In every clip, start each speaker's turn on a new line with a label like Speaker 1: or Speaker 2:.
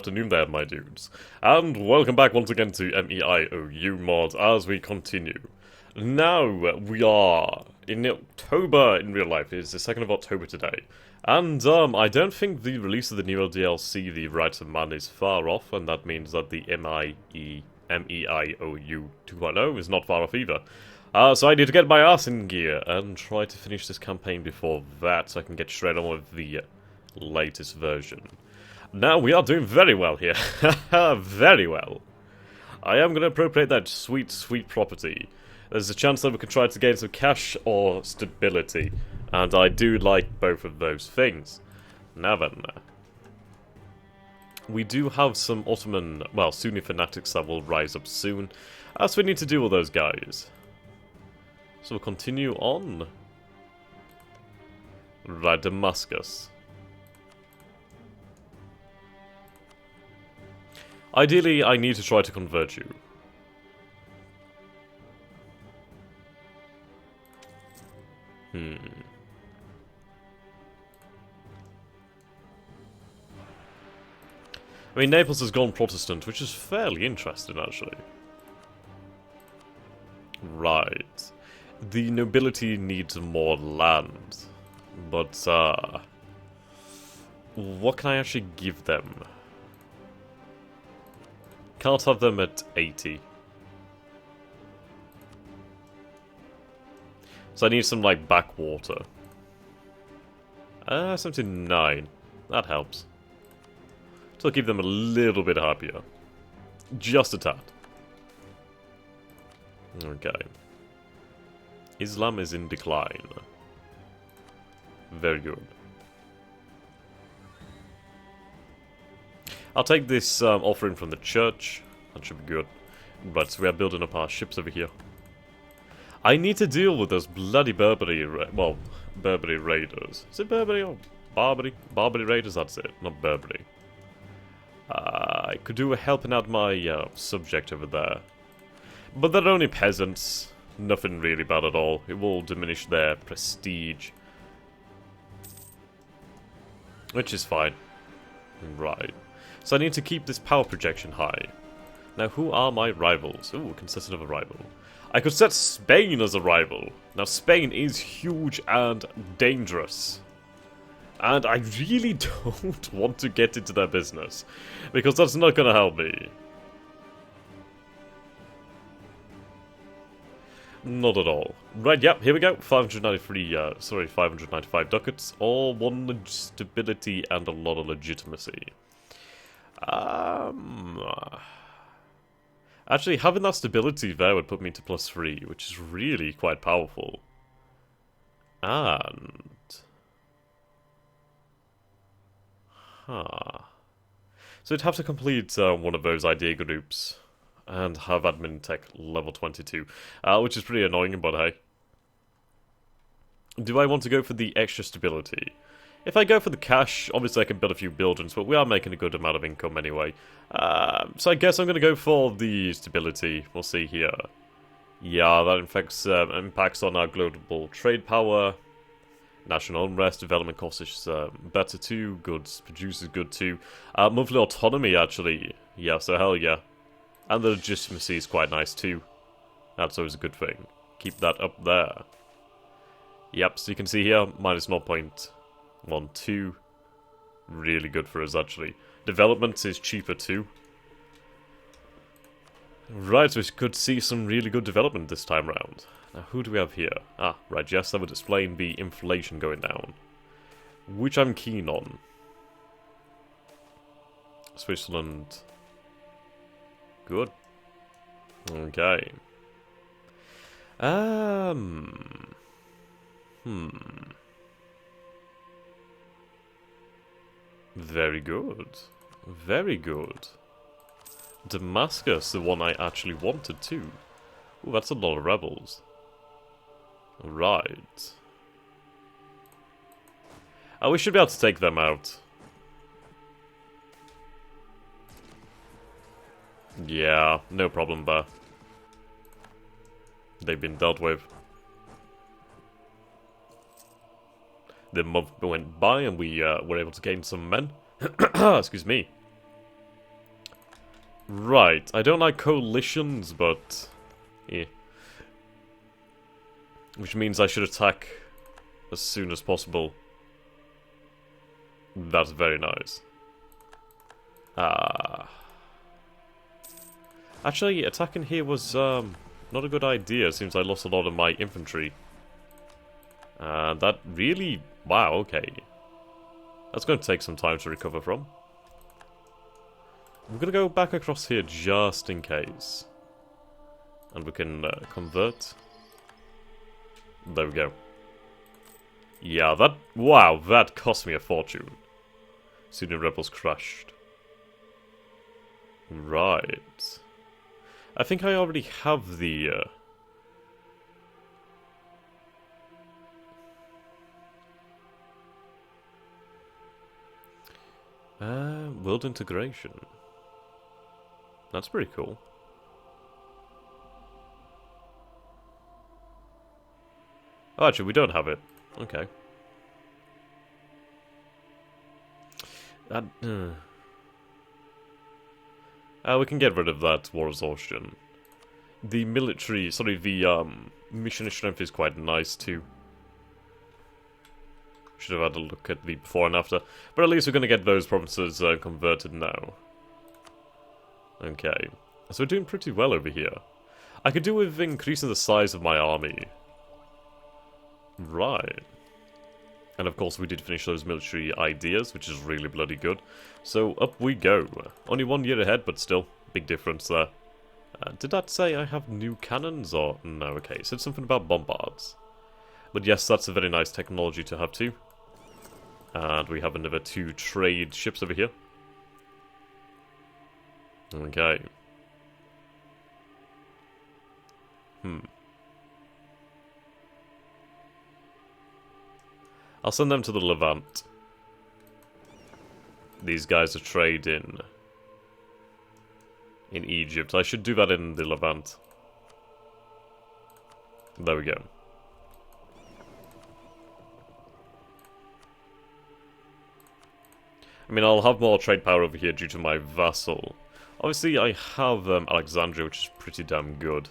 Speaker 1: Afternoon there, my dudes, and welcome back once again to Meiou mod as we continue. Now, we are in October in real life. It's the 2nd of October today, and I don't think the release of the new DLC, The Rights of Man, is far off, and that means that the Meiou 2.0 is not far off either. So I need to get my ass in gear and try to finish this campaign before that, so I can get straight on with the latest version. Now, we are doing very well here. Very well. I am going to appropriate that sweet, sweet property. There's a chance that we can try to gain some cash or stability. And I do like both of those things. Now then. We do have some Ottoman, well, Sunni fanatics that will rise up soon. So we need to deal with those guys. So we'll continue on. Right, Damascus. Ideally, I need to try to convert you. I mean, Naples has gone Protestant, which is fairly interesting, actually. Right. The nobility needs more land. But, what can I actually give them? Can't have them at 80. So I need some, like, backwater. 79. That helps. So I'll keep them a little bit happier. Just a tad. Okay. Islam is in decline. Very good. I'll take this offering from the church. That should be good. But we are building up our ships over here. I need to deal with those bloody Berberi raiders. Is it Berberi or Barbary? Barbary raiders, that's it. Not Berberi. I could do with helping out my subject over there. But they're only peasants. Nothing really bad at all. It will diminish their prestige. Which is fine. Right. So I need to keep this power projection high. Now, who are my rivals? Ooh, consistent of a rival. I could set Spain as a rival. Now, Spain is huge and dangerous. And I really don't want to get into their business. Because that's not going to help me. Not at all. Right, yep, here we go. 595 ducats. All one stability and a lot of legitimacy. Actually, having that stability there would put me to +3, which is really quite powerful. And... So you'd have to complete one of those idea groups and have admin tech level 22, which is pretty annoying, but hey. Do I want to go for the extra stability? If I go for the cash, obviously I can build a few buildings, but we are making a good amount of income anyway. So I guess I'm going to go for the stability. We'll see here. Yeah, that impacts on our global trade power. National unrest, development cost is better too. Goods produce is good too. Monthly autonomy, actually. Yeah, so hell yeah. And the legitimacy is quite nice too. That's always a good thing. Keep that up there. Yep, so you can see here, minus 0.12. Really good for us, actually. Development is cheaper too. Right, so we could see some really good development this time round. Now, who do we have here? Ah, right, yes, that would explain the inflation going down. Which I'm keen on. Switzerland. Good. Okay. Very good. Very good. Damascus, the one I actually wanted too. Ooh, that's a lot of rebels. Right. We should be able to take them out. Yeah, no problem there. They've been dealt with. The month went by and we were able to gain some men. Excuse me. Right, I don't like coalitions, but... yeah. Which means I should attack as soon as possible. That's very nice. Actually, attacking here was not a good idea, since I lost a lot of my infantry. That really... wow, okay. That's going to take some time to recover from. I'm going to go back across here just in case. And we can convert. There we go. Yeah, that... wow, that cost me a fortune. Syrian rebels crushed. Right. I think I already have the... world integration. That's pretty cool. Oh, actually, we don't have it. Okay. That... we can get rid of that war exhaustion. The military... sorry, the mission strength is quite nice too. Should have had a look at the before and after. But at least we're going to get those provinces converted now. Okay. So we're doing pretty well over here. I could do with increasing the size of my army. Right. And of course we did finish those military ideas, which is really bloody good. So up we go. Only 1 year ahead, but still, big difference there. Did that say I have new cannons or... no, okay, it said something about bombards. But yes, that's a very nice technology to have too. And we have another 2 trade ships over here. Okay. I'll send them to the Levant. These guys are trading in Egypt. I should do that in the Levant. There we go. I mean, I'll have more trade power over here due to my vassal. Obviously, I have Alexandria, which is pretty damn good.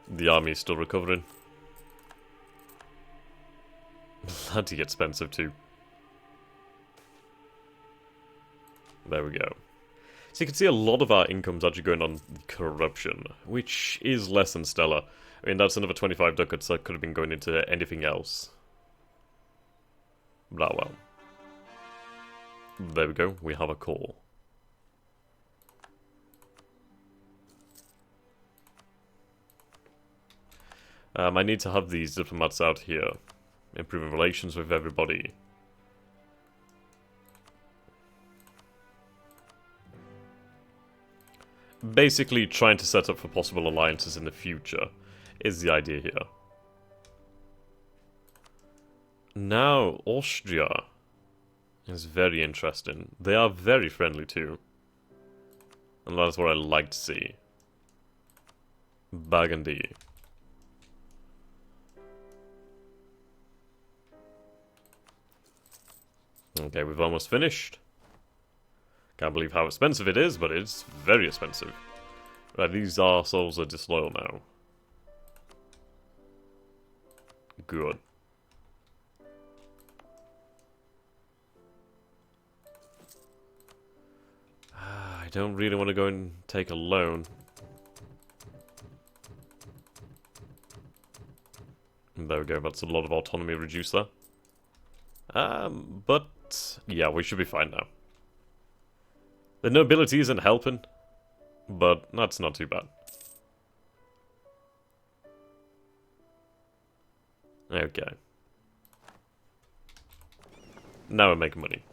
Speaker 1: The army is still recovering. Bloody expensive too. There we go. So you can see a lot of our income's actually going on corruption, which is less than stellar. I mean, that's another 25 ducats that could have been going into anything else. But well. There we go, we have a call. I need to have these diplomats out here, improving relations with everybody. Basically, trying to set up for possible alliances in the future is the idea here. Now, Austria is very interesting. They are very friendly too. And that's what I like to see. Burgundy. Okay, we've almost finished. Can't believe how expensive it is, but it's very expensive. Right, these arseholes are disloyal now. Good. I don't really want to go and take a loan. There we go, that's a lot of autonomy reduced there. But yeah, we should be fine now. The nobility isn't helping, but that's not too bad. Okay. Now we're making money.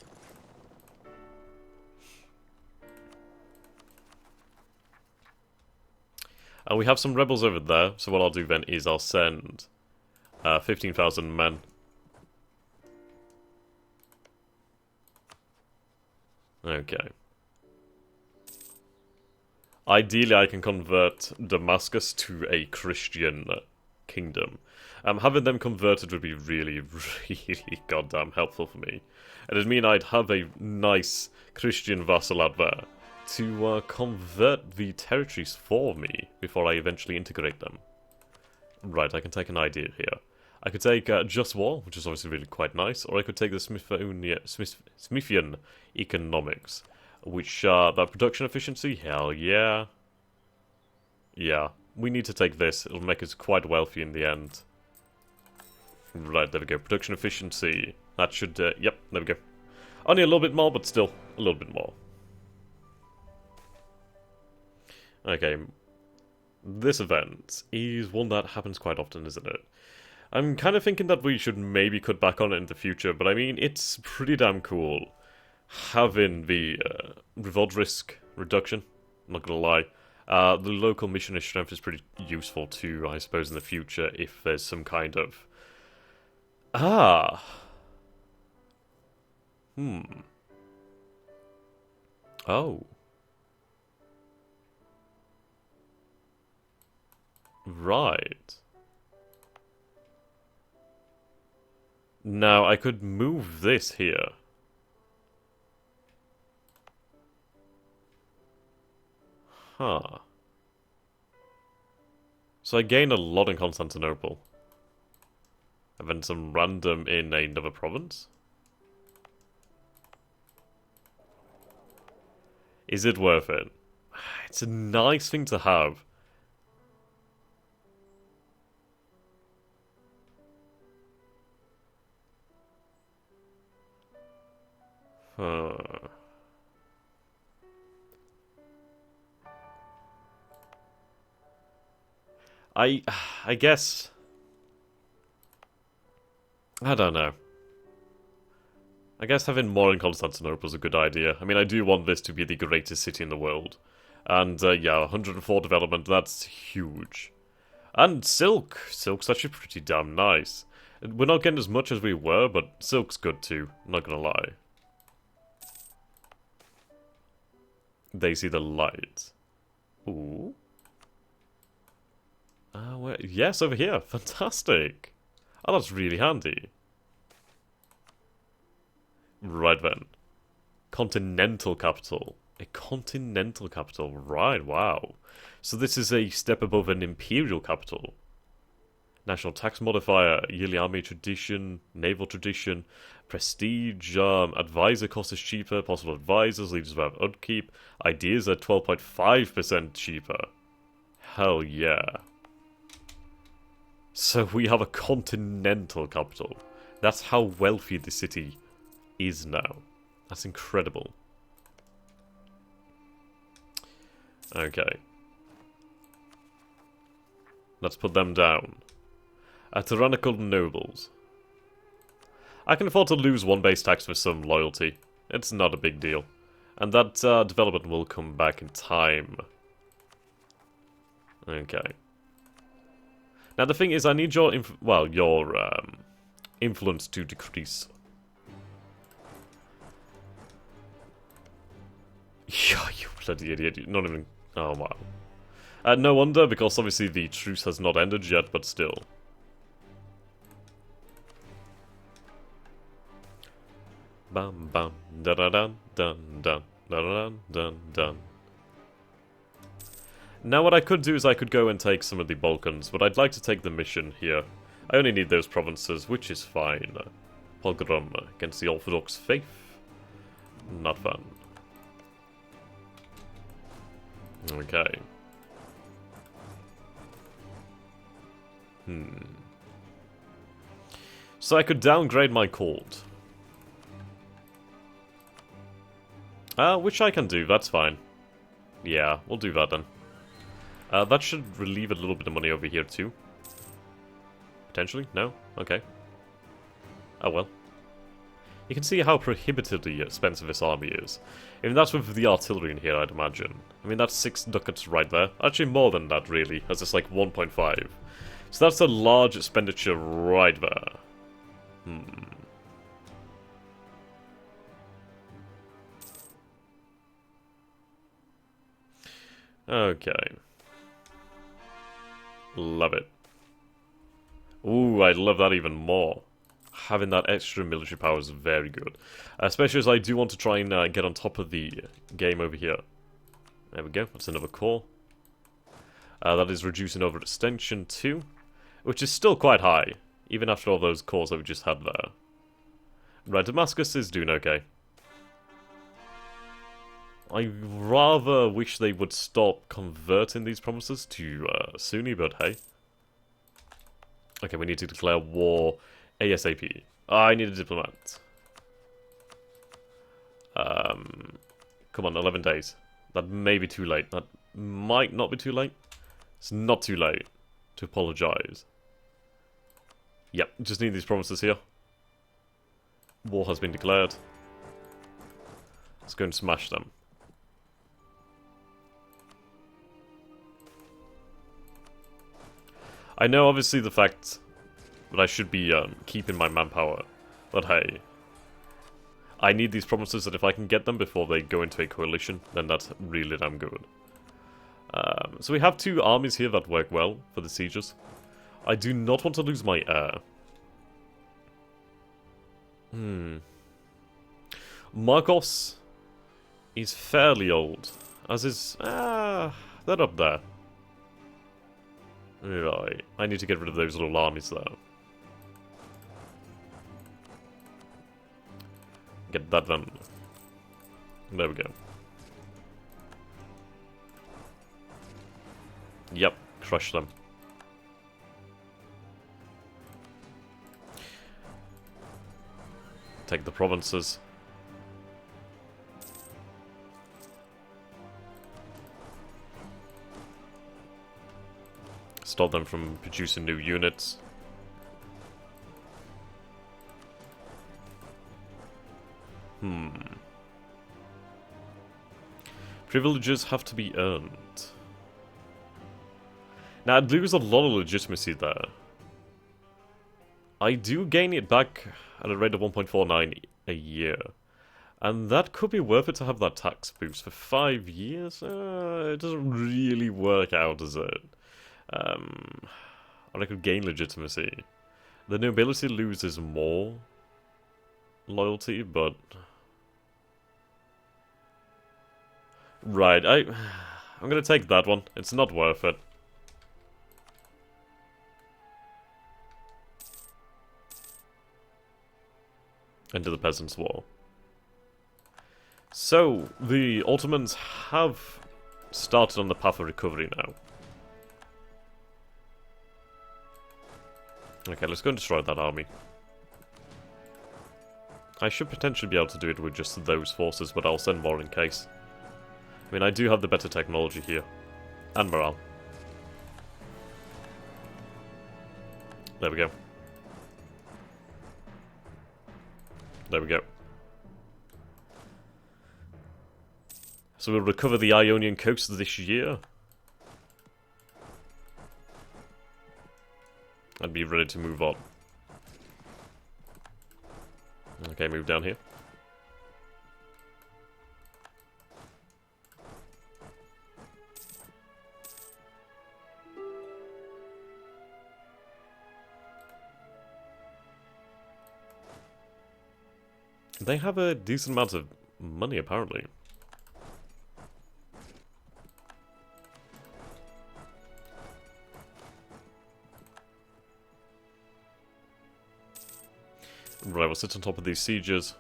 Speaker 1: We have some rebels over there, so what I'll do then is I'll send 15,000 men. Okay. Ideally, I can convert Damascus to a Christian kingdom. Having them converted would be really, really goddamn helpful for me. It'd mean I'd have a nice Christian vassal out there to convert the territories for me before I eventually integrate them. Right, I can take an idea here. I could take Just War, which is obviously really quite nice, or I could take the Smithian economics, which, that production efficiency, hell yeah. Yeah, we need to take this, it'll make us quite wealthy in the end. Right, there we go, production efficiency, that should, yep, there we go. Only a little bit more, but still, a little bit more. Okay, this event is one that happens quite often, isn't it? I'm kind of thinking that we should maybe cut back on it in the future, but I mean, it's pretty damn cool having the revolt risk reduction, I'm not gonna lie. The local missionary strength is pretty useful too, I suppose, in the future, if there's some kind of... Ah! Oh. Right. Now, I could move this here. Huh. So I gain a lot in Constantinople. And then some random in another province? Is it worth it? It's a nice thing to have. Huh. I guess... I don't know. I guess having more in Constantinople is a good idea. I mean, I do want this to be the greatest city in the world. And, yeah, 104 development, that's huge. And silk. Silk's actually pretty damn nice. We're not getting as much as we were, but silk's good too, I'm not gonna lie. They see the light. Ooh. Yes, over here. Fantastic. Oh, that's really handy. Right then. Continental capital. A continental capital. Right, wow. So this is a step above an imperial capital. National tax modifier, yearly army tradition, naval tradition, prestige, advisor cost is cheaper, possible advisors, leaders without upkeep, ideas are 12.5% cheaper. Hell yeah. So we have a continental capital. That's how wealthy the city is now. That's incredible. Okay. Let's put them down. Tyrannical nobles. I can afford to lose one base tax for some loyalty. It's not a big deal. And that development will come back in time. Okay. Now the thing is, I need your influence to decrease. Yeah, you bloody idiot! You're not even. Oh wow. No wonder, because obviously the truce has not ended yet, but still. Bam bam da da dun dun dun da da dun dun dun. Now what I could do is I could go and take some of the Balkans, but I'd like to take the mission here. I only need those provinces, which is fine. Pogrom against the Orthodox faith. Not fun. Okay. So I could downgrade my court. Which I can do, that's fine. Yeah, we'll do that then. That should relieve a little bit of money over here too. Potentially? No? Okay. Oh well. You can see how prohibitively expensive this army is. I mean, that's with the artillery in here, I'd imagine. I mean, that's 6 ducats right there. Actually, more than that, really, as it's like 1.5. So that's a large expenditure right there. Okay. Love it. Ooh, I love that even more. Having that extra military power is very good. Especially as I do want to try and get on top of the game over here. There we go, that's another core. That is reducing overextension too, which is still quite high, even after all those cores that we just had there. Right, Damascus is doing okay. I rather wish they would stop converting these promises to Sunni, but hey. Okay, we need to declare war ASAP. I need a diplomat. Come on, 11 days. That may be too late. That might not be too late. It's not too late to apologise. Yep, just need these promises here. War has been declared. Let's go and smash them. I know, obviously, the fact that I should be keeping my manpower, but hey, I need these promises that if I can get them before they go into a coalition, then that's really damn good. So we have two armies here that work well for the sieges. I do not want to lose my heir. Marcos is fairly old, as is... they're up there. Right, I need to get rid of those little armies though. Get that done. There we go. Yep, crush them. Take the provinces. Stop them from producing new units. Privileges have to be earned. Now, I'd lose a lot of legitimacy there. I do gain it back at a rate of 1.49 a year. And that could be worth it to have that tax boost for 5 years. It doesn't really work out, does it? Or I could gain legitimacy. The nobility loses more loyalty, but... Right, I'm gonna take that one. It's not worth it. Into the Peasants' War. So, the Ottomans have started on the path of recovery now. Okay, let's go and destroy that army. I should potentially be able to do it with just those forces, but I'll send more in case. I mean, I do have the better technology here. And morale. There we go. There we go. So we'll recover the Ionian coast this year. And be ready to move on. Okay, move down here. They have a decent amount of money, apparently. Right, we'll sit on top of these sieges.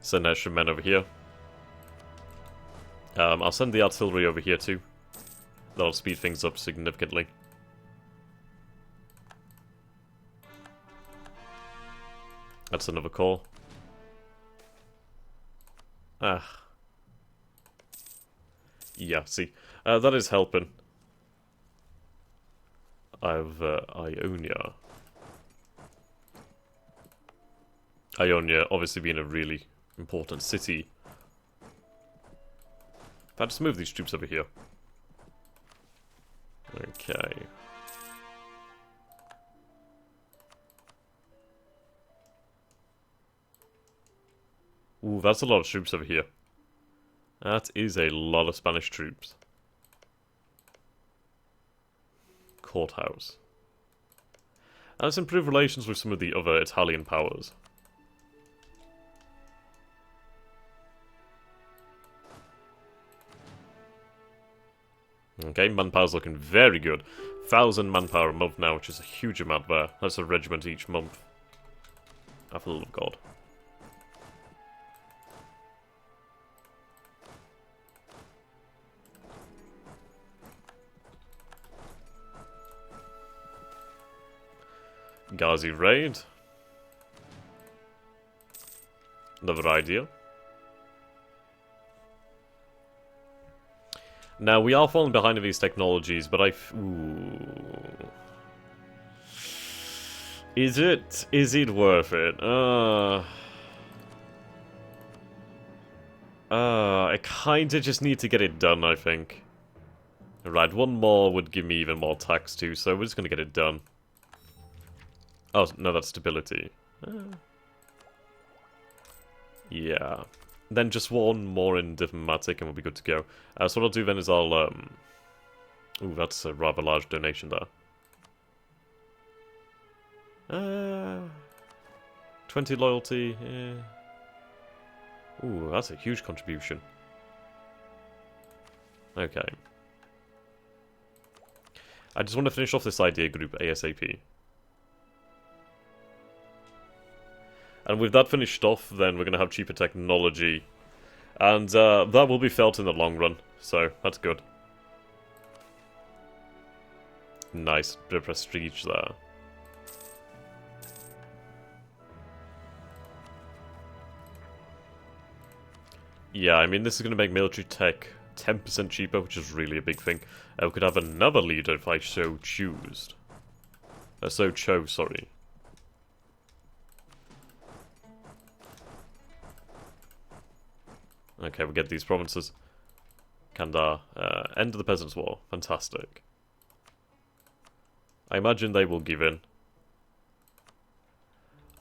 Speaker 1: Send extra men over here. I'll send the artillery over here too. That'll speed things up significantly. That's another call. Yeah, see. That is helping. I've Ionia. Ionia obviously being a really important city. I'll just move these troops over here. Okay. Ooh, that's a lot of troops over here. That is a lot of Spanish troops. Courthouse. And let's improve relations with some of the other Italian powers. Okay, manpower's looking very good. 1,000 manpower a month now, which is a huge amount there. That's a regiment each month. For the love of God. Ghazi raid. Another idea. Now, we are falling behind in these technologies, but ooh. Is it worth it? I kinda just need to get it done, I think. Right, one more would give me even more tax too, so we're just gonna get it done. Oh, no, that's stability. Yeah. Then just one more in diplomatic and we'll be good to go. So what I'll do then is I'll, ooh, that's a rather large donation there. 20 loyalty, yeah. Ooh, that's a huge contribution. Okay. I just want to finish off this idea group ASAP. And with that finished off, then we're going to have cheaper technology. And that will be felt in the long run, so that's good. Nice bit of prestige there. Yeah, I mean, this is going to make military tech 10% cheaper, which is really a big thing. We could have another leader if I so chose. Sorry. Okay, we get these provinces. Kandar. End of the Peasants' War. Fantastic. I imagine they will give in.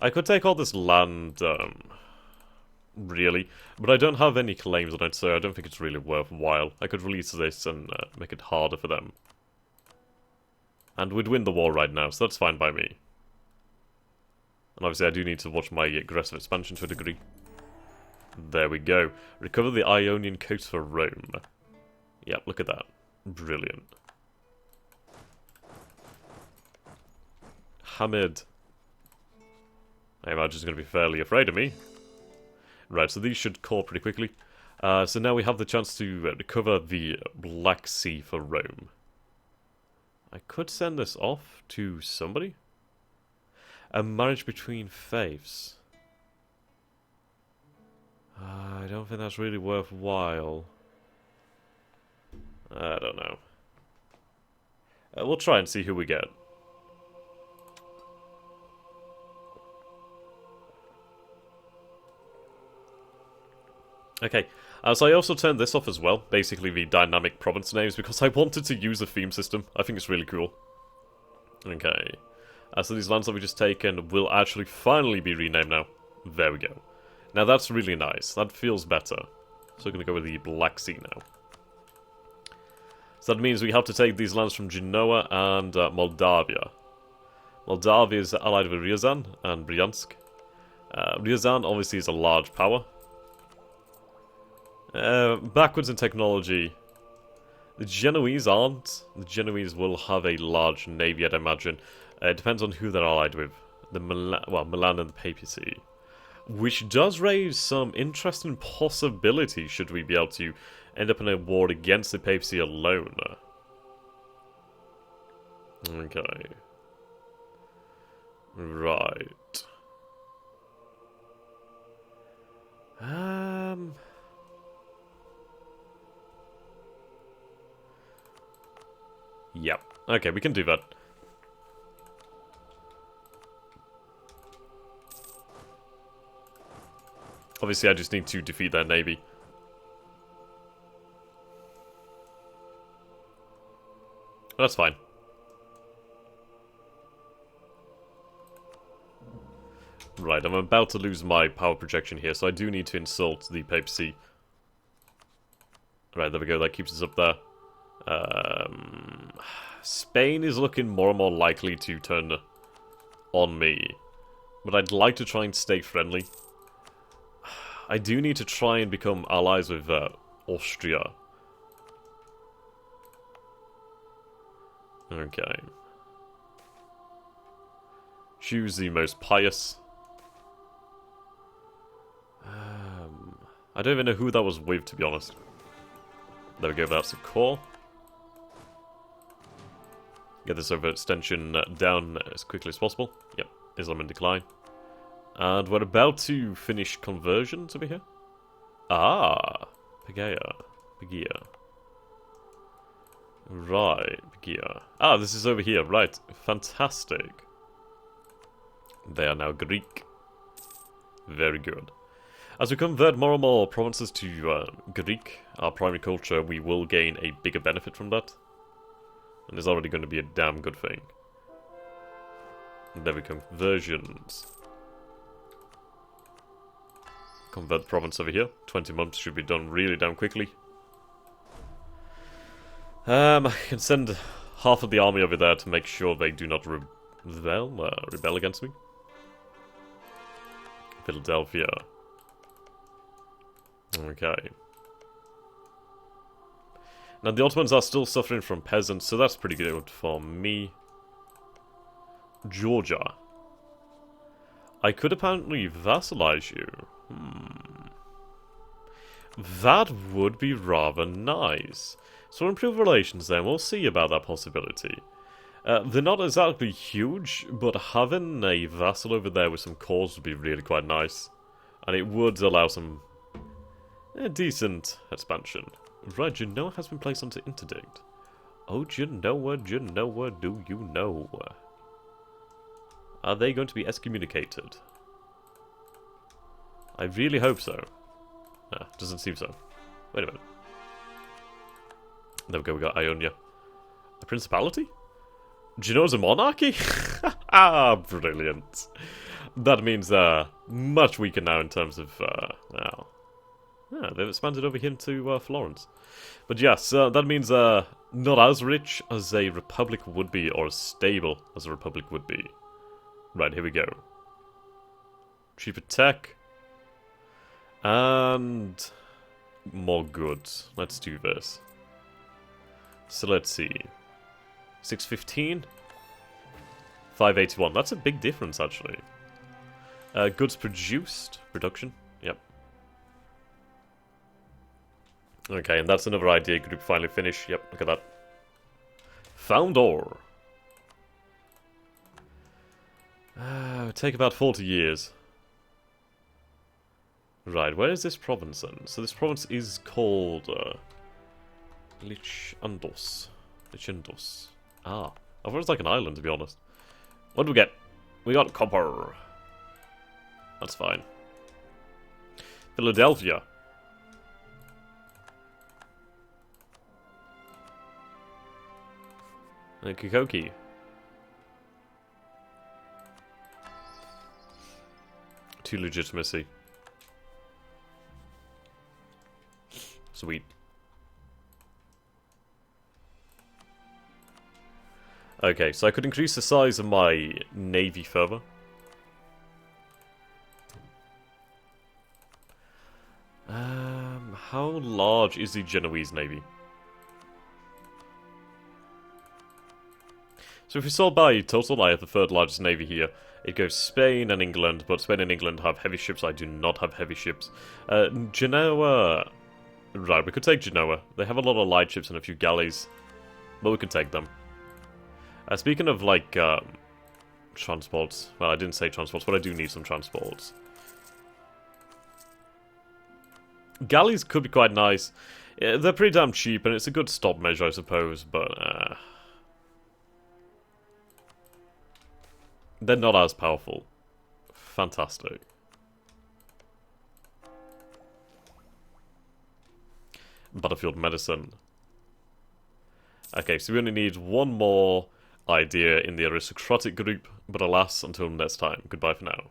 Speaker 1: I could take all this land, really, but I don't have any claims on it, so I don't think it's really worthwhile. I could release this and make it harder for them. And we'd win the war right now, so that's fine by me. And obviously I do need to watch my aggressive expansion to a degree. There we go. Recover the Ionian coast for Rome. Yep, look at that. Brilliant. Hamid. I imagine he's going to be fairly afraid of me. Right, so these should call pretty quickly. So now we have the chance to recover the Black Sea for Rome. I could send this off to somebody. A marriage between faiths. I don't think that's really worthwhile. I don't know. We'll try and see who we get. Okay, so I also turned this off as well, basically the dynamic province names, because I wanted to use a theme system. I think it's really cool. Okay, so these lands that we just taken will actually finally be renamed now. There we go. Now that's really nice. That feels better. So we're going to go with the Black Sea now. So that means we have to take these lands from Genoa and Moldavia. Moldavia is allied with Ryazan and Bryansk. Ryazan obviously is a large power. Backwards in technology. The Genoese aren't. The Genoese will have a large navy, I'd imagine. It depends on who they're allied with. Milan and the Papacy. Which does raise some interesting possibilities should we be able to end up in a war against the Papacy alone. Okay. Right. Yep. Okay, we can do that. Obviously, I just need to defeat their navy. That's fine. Right, I'm about to lose my power projection here, so I do need to insult the papacy. Right, there we go, that keeps us up there. Spain is looking more and more likely to turn on me. But I'd like to try and stay friendly. I do need to try and become allies with Austria. Okay. Choose the most pious. I don't even know who that was with, to be honest. There we go, that's a core. Get this overextension down as quickly as possible. Yep, Islam in decline. And we're about to finish conversions over here. Ah, Pagaya. Right, Pagaya. Ah, this is over here, right. Fantastic. They are now Greek. Very good. As we convert more and more provinces to Greek, our primary culture, we will gain a bigger benefit from that. And it's already going to be a damn good thing. And there we go, conversions. Convert the province over here. 20 months should be done really damn quickly. I can send half of the army over there to make sure they do not rebel against me. Philadelphia. Okay. Now the Ottomans are still suffering from peasants, so that's pretty good for me. Georgia. I could apparently vassalize you. That would be rather nice. So improve relations then, we'll see about that possibility. They're not exactly huge, but having a vassal over there with some cores would be really quite nice. And it would allow some decent expansion. Right, Genoa has been placed onto interdict. Oh, Genoa, do you know? Are they going to be excommunicated? I really hope so. Doesn't seem so. Wait a minute. There we go, we got Ionia. A principality? Genoa's a monarchy? Ah, brilliant. That means much weaker now in terms of, well... Yeah, they've expanded over here into Florence. But yes, that means not as rich as a republic would be, or as stable as a republic would be. Right, here we go. Cheaper tech. And more goods. Let's do this. So let's see. 615? 581. That's a big difference, actually. Goods produced. Production. Yep. Okay, and that's another idea group finally finished. Yep, look at that. Found ore. Take about 40 years. Right, where is this province then? So this province is called Lichendos. Ah, I thought it was like an island, to be honest. What do we get? We got copper. That's fine. Philadelphia. And Kikoki. To legitimacy. Sweet. Okay, so I could increase the size of my navy further. How large is the Genoese navy? So if we sort by total, I have the third largest navy here. It goes Spain and England, but Spain and England have heavy ships. I do not have heavy ships. Genoa... Right, we could take Genoa. They have a lot of light ships and a few galleys, but we can take them. Speaking of, like, transports... Well, I didn't say transports, but I do need some transports. Galleys could be quite nice. They're pretty damn cheap, and it's a good stop measure, I suppose, but... they're not as powerful. Fantastic. Battlefield medicine. Okay, so we only need one more idea in the aristocratic group, but alas, until next time, goodbye for now.